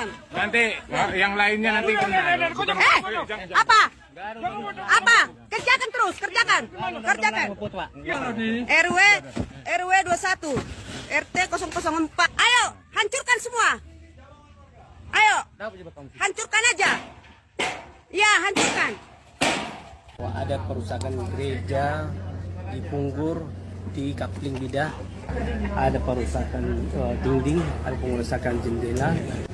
diam. Nanti yang lainnya nanti. Apa? Apa? Kerjakan terus, kerjakan. RW 21, RT 004. Ayo, hancurkan semua. Ayo, hancurkan aja. Ya, hancurkan. Ada kerusakan gereja di Punggur, di Kapling Bidah, ada perusakan dinding, ada pengerusakan jendela.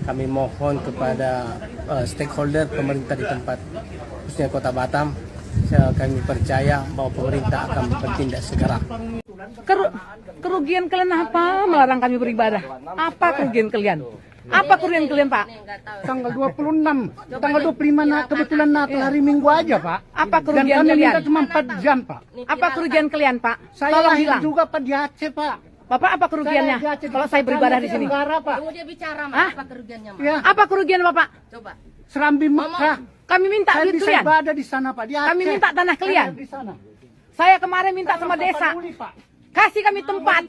Kami mohon kepada stakeholder pemerintah di tempat, khususnya Kota Batam, kami percaya bahwa pemerintah akan bertindak segera. Kerugian kalian apa? Melarang kami beribadah. Apa kerugian kalian? Apa kerugian kalian, Pak? Tanggal 26, tanggal 25 kebetulan Natal hari Minggu aja, Pak. Apa kerugian Dan kami kalian? minta cuma 4 jam, Pak. Apa kerugian kalian, Pak? Saya Tolong lahir bilang. juga, Pak, di Aceh, Pak. Bapak apa kerugiannya? Saya di Aceh, Kalau saya beribadah di sini. Tenggara, Pak. Tunggu dia bicara, Mak. Hah? Apa kerugiannya, Mak? Ya, Apa kerugian Bapak? Coba. Serambi Mekah. Kami minta Saya duit bisa kalian. ibadah di sana, Pak, di Aceh. Kami minta tanah kalian. Saya di sana. Saya kemarin minta sama Tanggal desa. 8 Juli, Pak. Kasih kami tempat.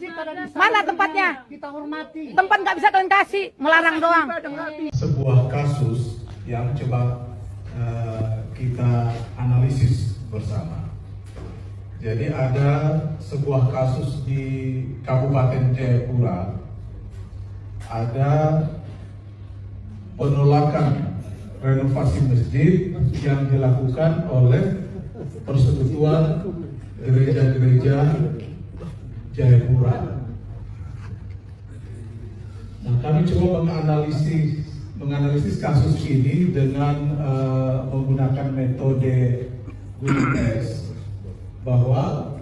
Mana tempatnya? Kita hormati. Tempat nggak bisa kalian kasih, melarang doang. Sebuah kasus yang coba kita analisis bersama. Jadi ada sebuah kasus di Kabupaten Jayapura, ada penolakan renovasi masjid yang dilakukan oleh Persekutuan Gereja-Gereja Jayapura. Nah, kami coba menganalisis kasus ini dengan menggunakan metode Google Test, bahwa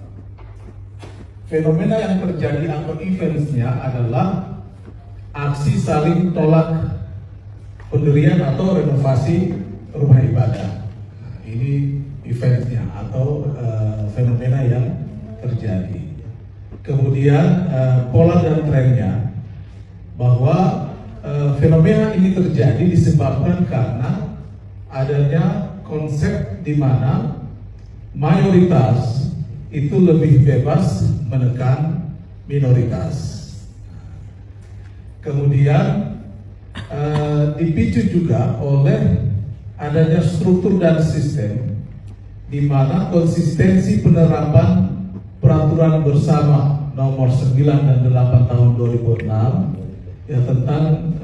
fenomena yang terjadi atau eventsnya adalah aksi saling tolak pendirian atau renovasi rumah ibadah. Nah, ini eventsnya atau fenomena yang terjadi. Kemudian pola dan trennya, bahwa fenomena ini terjadi disebabkan karena adanya konsep di mana mayoritas itu lebih bebas menekan minoritas. Kemudian dipicu juga oleh adanya struktur dan sistem di mana konsistensi penerapan peraturan bersama nomor 9 dan 8 tahun 2006 ya tentang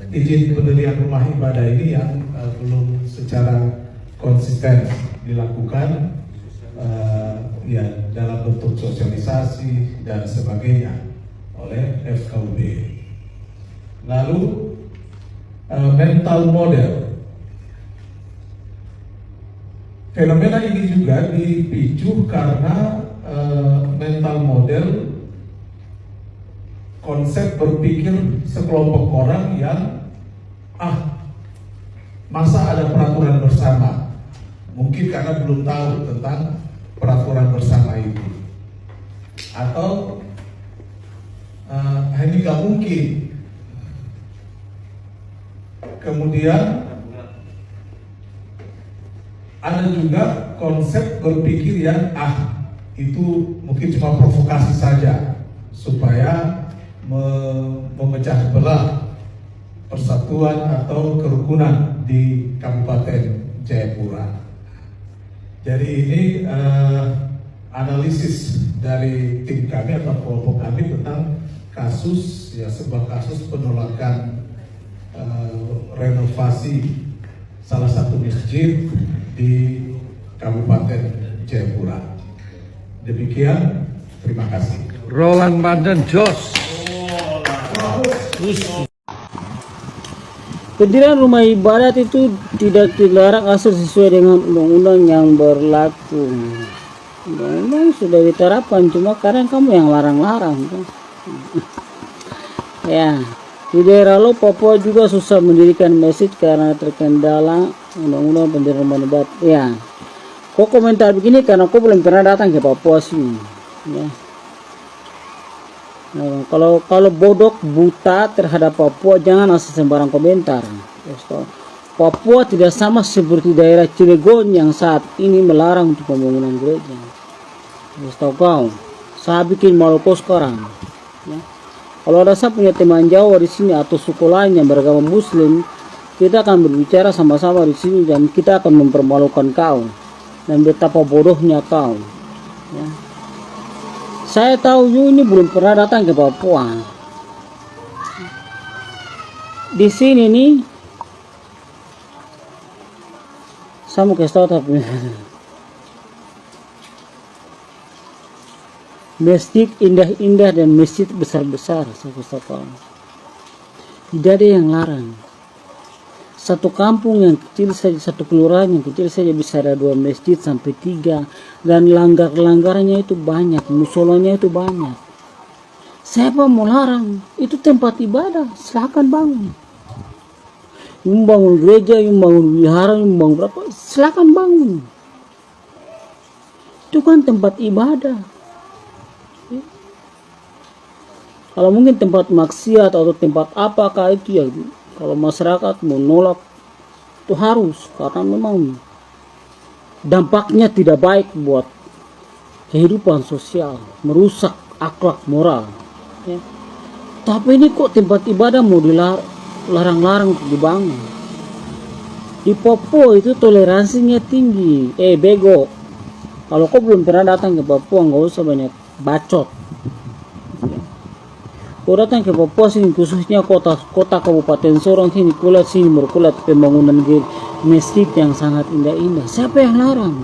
izin pendirian rumah ibadah ini yang belum secara konsisten dilakukan ya dalam bentuk sosialisasi dan sebagainya oleh FKUB. Lalu mental model, fenomena ini juga dipicu karena mental model konsep berpikir sekelompok orang yang masa ada peraturan bersama, mungkin karena belum tahu tentang peraturan bersama itu, atau ini gak mungkin. Kemudian ada juga konsep berpikir yang itu mungkin cuma provokasi saja supaya memecah belah persatuan atau kerukunan di Kabupaten Jayapura. Jadi ini analisis dari tim kami atau kelompok kami tentang kasus, ya sebuah kasus penolakan renovasi salah satu masjid di Kabupaten Jayapura. Demikian, terima kasih. Roland Banten Jos. Pendirian rumah ibadat itu tidak dilarang asal sesuai dengan undang-undang yang berlaku. Undang-undang sudah diterapkan, cuma kadang kamu yang larang-larang. Ya, di daerah lo Papua juga susah mendirikan masjid karena terkendala undang-undang pendirian rumah ibadat. Ya, kok komentar begini karena kok belum pernah datang ke Papua sih. Ya. Nah, kalau bodoh buta terhadap Papua jangan asal sembarang komentar. Papua tidak sama seperti daerah Cilegon yang saat ini melarang untuk pembangunan gereja. Tahu kau, saya bikin malu kau sekarang. Ya. Kalau ada saya punya teman Jawa di sini atau suku lain yang beragama Muslim, kita akan berbicara sama-sama di sini dan kita akan mempermalukan kau dan betapa bodohnya kau. Ya. Saya tahu ini belum pernah datang ke Papua. Di sini nih, saya mau kasih tahu tapi masjid indah-indah dan masjid besar-besar, saya kasih tahu. Tidak ada yang larang. Satu kampung yang kecil saja, satu kelurahan yang kecil saja bisa ada 2 masjid sampai 3, dan langgar-langgarnya itu banyak, musolanya itu banyak. Siapa mau larang? Itu tempat ibadah, silakan bangun. Membangun gereja, membangun wihara, membangun berapa, silakan bangun. Itu kan tempat ibadah. Kalau mungkin tempat maksiat atau tempat apakah itu ya, kalau masyarakat menolak itu harus, karena memang dampaknya tidak baik buat kehidupan sosial, merusak akhlak moral. Ya. Tapi ini kok tempat ibadah mau dilarang-larang untuk dibangun. Di Papua itu toleransinya tinggi. Bego, kalau kau belum pernah datang ke Papua nggak usah banyak bacot. Kau datang ke Papua sini, khususnya kota Kabupaten Sorong sini, kulihat sini berkulihat pembangunan masjid yang sangat indah-indah. Siapa yang larang?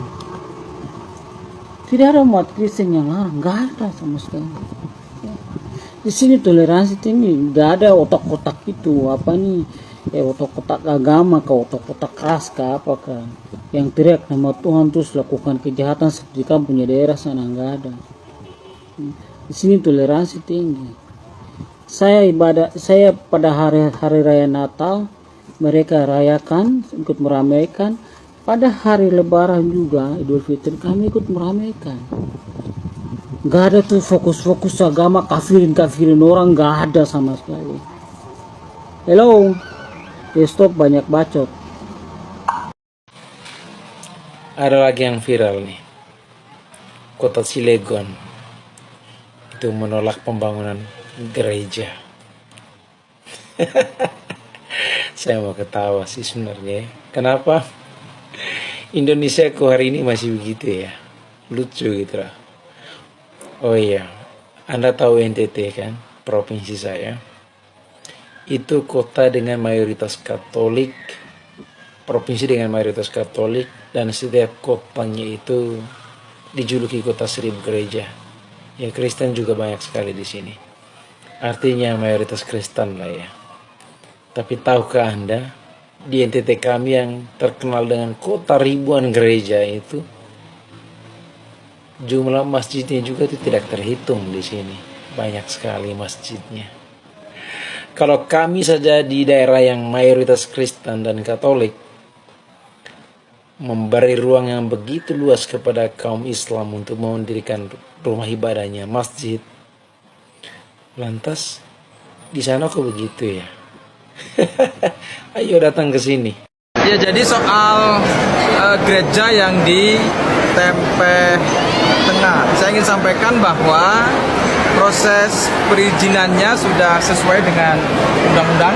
Tidak ada umat Kristen yang larang, nggak ada sama sekali. Di sini toleransi tinggi, nggak ada otak-otak itu apa nih, otak-otak agama, otak-otak keras apakah yang teriak nama Tuhan terus lakukan kejahatan seperti kamu punya daerah sana, nggak ada. Di sini toleransi tinggi. Saya pada hari raya Natal mereka rayakan, ikut meramaikan. Pada hari Lebaran juga Idul Fitri kami ikut meramaikan. Gak ada tuh fokus-fokus agama, kafirin orang, gak ada sama sekali. Hello, stop banyak bacot. Ada lagi yang viral nih, kota Cilegon itu menolak pembangunan gereja. Saya mau ketawa sih sebenarnya. Kenapa Indonesia kok hari ini masih begitu ya, lucu gitu lah. Oh iya, Anda tahu NTT kan, provinsi saya itu kota dengan mayoritas Katolik, provinsi dengan mayoritas Katolik, dan setiap kotanya itu dijuluki kota 1000 gereja. Ya, Kristen juga banyak sekali di sini. Artinya mayoritas Kristen lah ya. Tapi tahukah Anda, di NTT kami yang terkenal dengan kota ribuan gereja itu, jumlah masjidnya juga itu tidak terhitung di sini. Banyak sekali masjidnya. Kalau kami saja di daerah yang mayoritas Kristen dan Katolik memberi ruang yang begitu luas kepada kaum Islam untuk mendirikan rumah ibadahnya, masjid, lantas di sana kok begitu ya? Ayo datang ke sini. Ya, jadi soal gereja yang di Tempe Tengah, saya ingin sampaikan bahwa proses perizinannya sudah sesuai dengan undang-undang,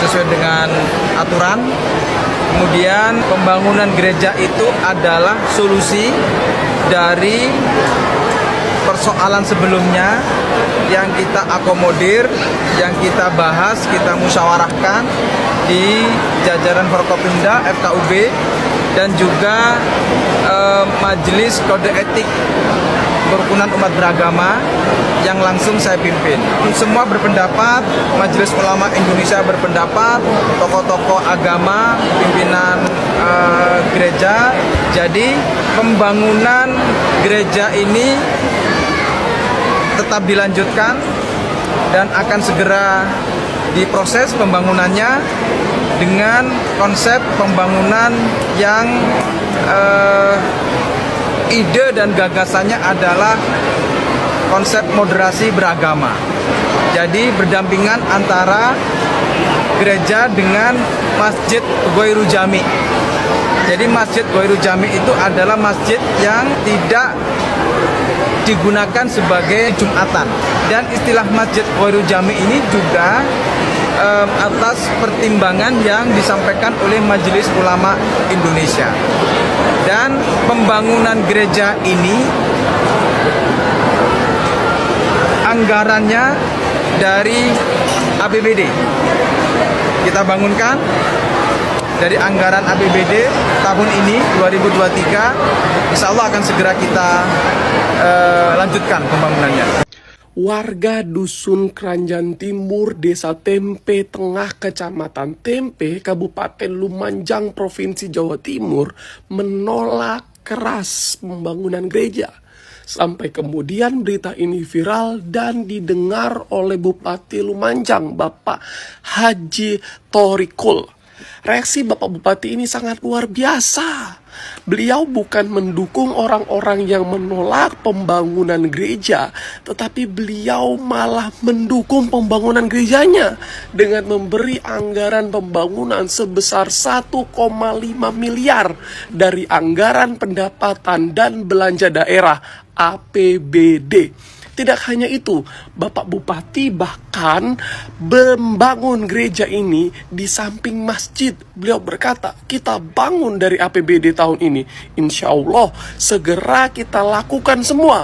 sesuai dengan aturan. Kemudian pembangunan gereja itu adalah solusi dari persoalan sebelumnya yang kita akomodir, yang kita bahas, kita musyawarahkan di jajaran Forkopimda, FKUB, dan juga Majelis Kode Etik Kerukunan Umat Beragama yang langsung saya pimpin. Semua berpendapat, Majelis Ulama Indonesia berpendapat, tokoh-tokoh agama, pimpinan gereja. Jadi pembangunan gereja ini tetap dilanjutkan dan akan segera diproses pembangunannya dengan konsep pembangunan yang ide dan gagasannya adalah konsep moderasi beragama. Jadi berdampingan antara gereja dengan Masjid Ghoirul Jami. Jadi Masjid Ghoirul Jami itu adalah masjid yang tidak digunakan sebagai Jumatan. Dan istilah Masjid Ghairul Jami ini juga atas pertimbangan yang disampaikan oleh Majelis Ulama Indonesia. Dan pembangunan gereja ini anggarannya dari APBD. Kita bangunkan dari anggaran APBD tahun ini 2023, insya Allah akan segera kita lanjutkan pembangunannya. Warga Dusun Kranjan Timur, Desa Tempe Tengah, Kecamatan Tempe, Kabupaten Lumajang, Provinsi Jawa Timur menolak keras pembangunan gereja. Sampai kemudian berita ini viral dan didengar oleh Bupati Lumajang, Bapak Haji Thorikul. Reaksi Bapak Bupati ini sangat luar biasa. Beliau bukan mendukung orang-orang yang menolak pembangunan gereja, tetapi beliau malah mendukung pembangunan gerejanya dengan memberi anggaran pembangunan sebesar 1,5 miliar dari anggaran pendapatan dan belanja daerah APBD. Tidak hanya itu, Bapak Bupati bahkan membangun gereja ini di samping masjid. Beliau berkata, kita bangun dari APBD tahun ini. Insya Allah segera kita lakukan semua.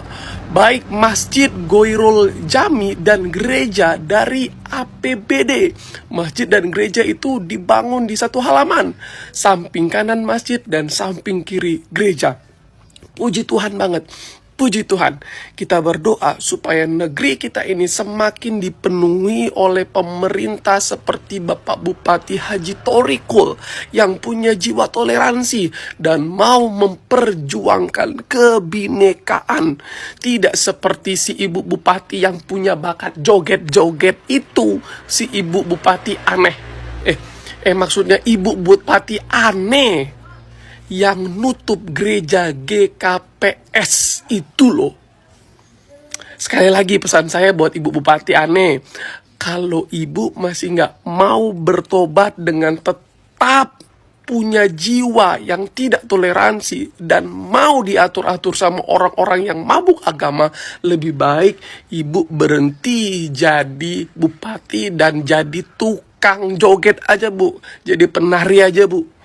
Baik Masjid Ghairul Jami dan gereja dari APBD. Masjid dan gereja itu dibangun di satu halaman. Samping kanan masjid dan samping kiri gereja. Puji Tuhan banget. Puji Tuhan, kita berdoa supaya negeri kita ini semakin dipenuhi oleh pemerintah seperti Bapak Bupati Haji Thorikul yang punya jiwa toleransi dan mau memperjuangkan kebinekaan. Tidak seperti si Ibu Bupati yang punya bakat joget-joget itu, si Ibu Bupati aneh. Maksudnya Ibu Bupati aneh yang nutup gereja GKPS itu loh. Sekali lagi pesan saya buat Ibu Bupati aneh, kalau Ibu masih nggak mau bertobat dengan tetap punya jiwa yang tidak toleransi dan mau diatur-atur sama orang-orang yang mabuk agama, lebih baik Ibu berhenti jadi bupati dan jadi tukang joget aja, Bu. Jadi penari aja, Bu.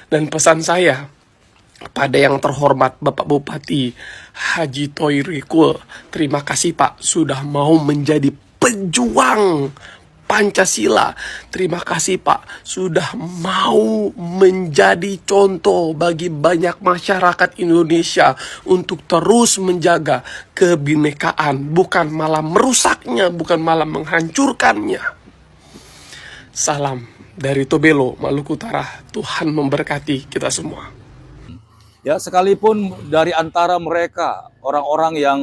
Dan pesan saya pada yang terhormat Bapak Bupati Haji Thorikul, terima kasih Pak sudah mau menjadi pejuang Pancasila. Terima kasih Pak sudah mau menjadi contoh bagi banyak masyarakat Indonesia untuk terus menjaga kebinekaan, bukan malah merusaknya, bukan malah menghancurkannya. Salam dari Tobelo, Maluku Utara. Tuhan memberkati kita semua. Ya, sekalipun dari antara mereka orang-orang yang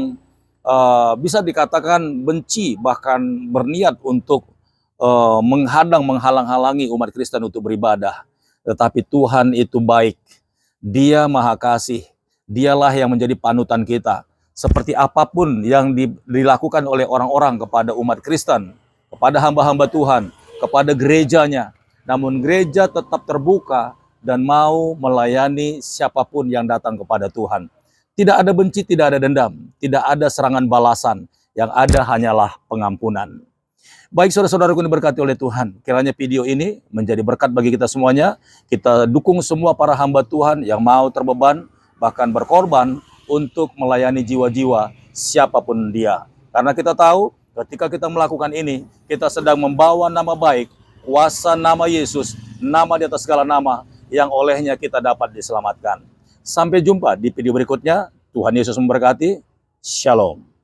bisa dikatakan benci, bahkan berniat untuk menghalang-halangi umat Kristen untuk beribadah, tetapi Tuhan itu baik. Dia Maha Kasih. Dialah yang menjadi panutan kita. Seperti apapun yang dilakukan oleh orang-orang kepada umat Kristen, kepada hamba-hamba Tuhan, kepada gerejanya, namun gereja tetap terbuka dan mau melayani siapapun yang datang kepada Tuhan. Tidak ada benci, tidak ada dendam, tidak ada serangan balasan. Yang ada hanyalah pengampunan. Baik saudara-saudaraku yang diberkati oleh Tuhan, kiranya video ini menjadi berkat bagi kita semuanya. Kita dukung semua para hamba Tuhan yang mau terbeban, bahkan berkorban untuk melayani jiwa-jiwa siapapun dia. Karena kita tahu ketika kita melakukan ini, kita sedang membawa nama baik, kuasa nama Yesus, nama di atas segala nama yang olehnya kita dapat diselamatkan. Sampai jumpa di video berikutnya. Tuhan Yesus memberkati. Shalom.